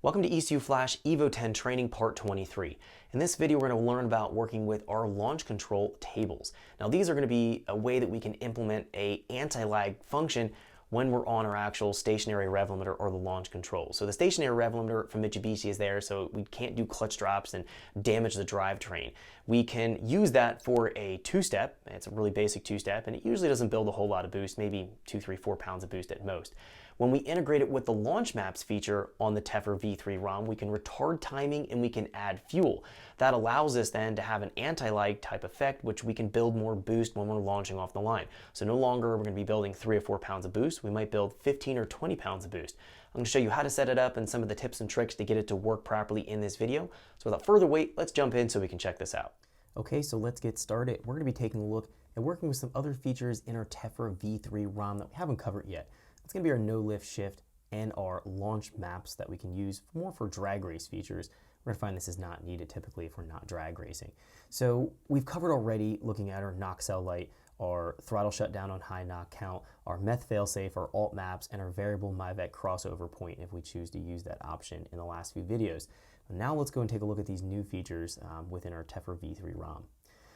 Welcome to ECU Flash Evo 10 Training Part 23. In this video, we're going to learn about working with our launch control tables. Now, these are going to be a way that we can implement a anti-lag function when we're on our actual stationary rev limiter or the launch control. So the stationary rev limiter from Mitsubishi is there, so we can't do clutch drops and damage the drivetrain. We can use that for a two-step. It's a really basic two-step, and it usually doesn't build a whole lot of boost, maybe 2, 3, 4 pounds of boost at most. When we integrate it with the launch maps feature on the Tehpra V3 ROM, we can retard timing and we can add fuel. That allows us then to have an anti-lag type effect, which we can build more boost when we're launching off the line. So no longer we're going to be building 3 or 4 pounds of boost. We might build 15 or 20 pounds of boost. I'm going to show you how to set it up and some of the tips and tricks to get it to work properly in this video. So without further wait, let's jump in so we can check this out. Okay, so let's get started. We're going to be taking a look at working with some other features in our Tehpra V3 ROM that we haven't covered yet. It's going to be our no lift shift and our launch maps that we can use more for drag race features. We're going to find this is not needed typically if we're not drag racing. So we've covered already looking at our knock cell light, our throttle shutdown on high knock count, our meth failsafe, our alt maps, and our variable MyVec crossover point if we choose to use that option in the last few videos. Now let's go and take a look at these new features within our Tehpra V3 ROM.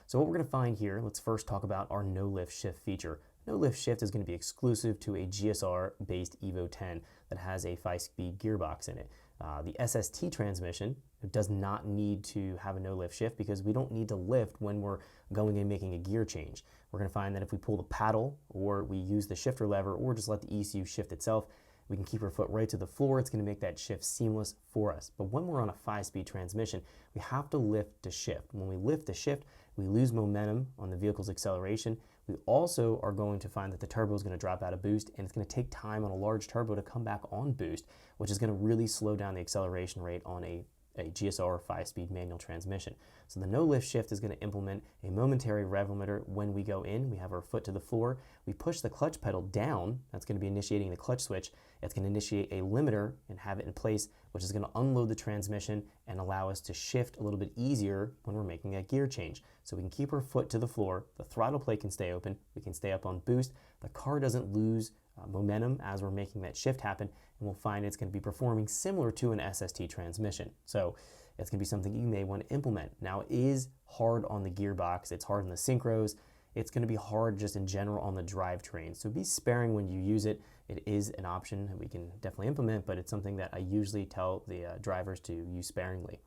So what we're going to find here, let's first talk about our no lift shift feature. No lift shift is going to be exclusive to a GSR-based Evo 10 that has a 5-speed gearbox in it. The SST transmission does not need to have a no lift shift because we don't need to lift when we're going and making a gear change. We're going to find that if we pull the paddle or we use the shifter lever or just let the ECU shift itself, we can keep our foot right to the floor. It's going to make that shift seamless for us. But when we're on a 5-speed transmission, we have to lift to shift. When we lift to shift, we lose momentum on the vehicle's acceleration. We also are going to find that the turbo is going to drop out of boost, and it's going to take time on a large turbo to come back on boost, which is going to really slow down the acceleration rate on a GSR 5-speed manual transmission. So the no lift shift is going to implement a momentary rev limiter when we go in. We have our foot to the floor. We push the clutch pedal down. That's going to be initiating the clutch switch. It's going to initiate a limiter and have it in place, which is going to unload the transmission and allow us to shift a little bit easier when we're making a gear change. So we can keep our foot to the floor. The throttle plate can stay open. We can stay up on boost. The car doesn't lose momentum as we're making that shift happen, and we'll find it's going to be performing similar to an SST transmission. So it's going to be something you may want to implement. Now, it is hard on the gearbox. It's hard on the synchros. It's going to be hard just in general on the drivetrain. So be sparing when you use it. It is an option that we can definitely implement, but it's something that I usually tell the drivers to use sparingly.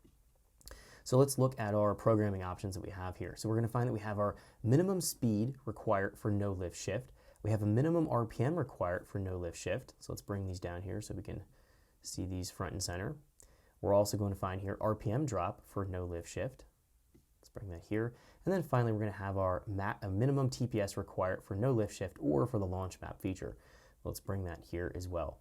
So let's look at our programming options that we have here. So we're going to find that we have our minimum speed required for no lift shift. We have a minimum RPM required for no lift shift. So let's bring these down here so we can see these front and center. We're also going to find here RPM drop for no lift shift. Let's bring that here. And then finally, we're going to have our minimum TPS required for no lift shift or for the launch map feature. Let's bring that here as well.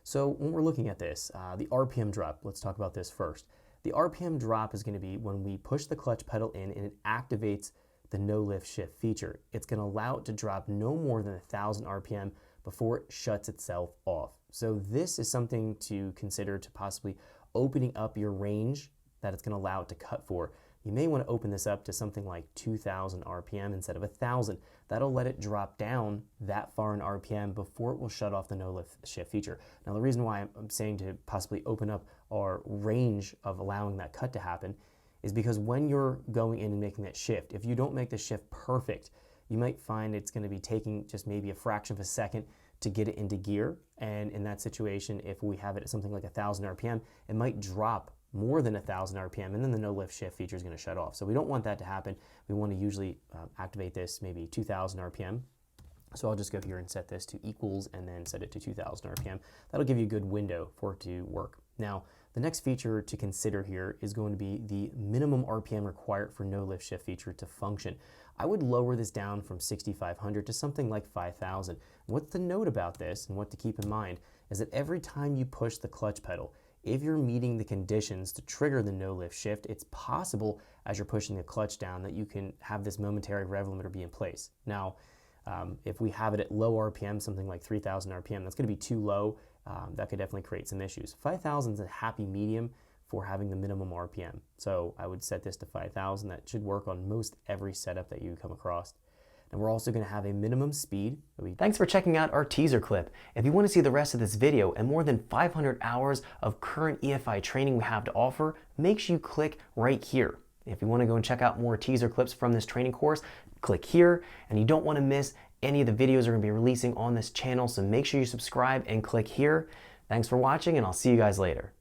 So when we're looking at this, the RPM drop, let's talk about this first. The RPM drop is going to be when we push the clutch pedal in and it activates the no lift shift feature. It's going to allow it to drop no more than 1,000 RPM before it shuts itself off. So this is something to consider to possibly opening up your range that it's going to allow it to cut for. You may want to open this up to something like 2,000 RPM instead of 1,000. That'll let it drop down that far in RPM before it will shut off the no lift shift feature. Now, the reason why I'm saying to possibly open up our range of allowing that cut to happen is because when you're going in and making that shift, if you don't make the shift perfect, you might find it's going to be taking just maybe a fraction of a second to get it into gear. And in that situation, if we have it at something like 1,000 RPM, it might drop more than 1,000 RPM, and then the no lift shift feature is going to shut off. So we don't want that to happen. We want to usually activate this maybe 2,000 RPM. So I'll just go here and set this to equals and then set it to 2,000 RPM. That'll give you a good window for it to work. Now, the next feature to consider here is going to be the minimum RPM required for no lift shift feature to function. I would lower this down from 6,500 to something like 5,000. What's the note about this and what to keep in mind is that every time you push the clutch pedal, if you're meeting the conditions to trigger the no lift shift, it's possible as you're pushing the clutch down that you can have this momentary rev limiter be in place. Now, if we have it at low RPM, something like 3,000 RPM, that's going to be too low. That could definitely create some issues. 5,000 is a happy medium for having the minimum RPM. So I would set this to 5,000. That should work on most every setup that you come across. And we're also going to have a minimum speed. Thanks for checking out our teaser clip. If you want to see the rest of this video and more than 500 hours of current EFI training we have to offer, make sure you click right here. If you want to go and check out more teaser clips from this training course, click here. And you don't want to miss any of the videos we're going to be releasing on this channel, so make sure you subscribe and click here. Thanks for watching, and I'll see you guys later.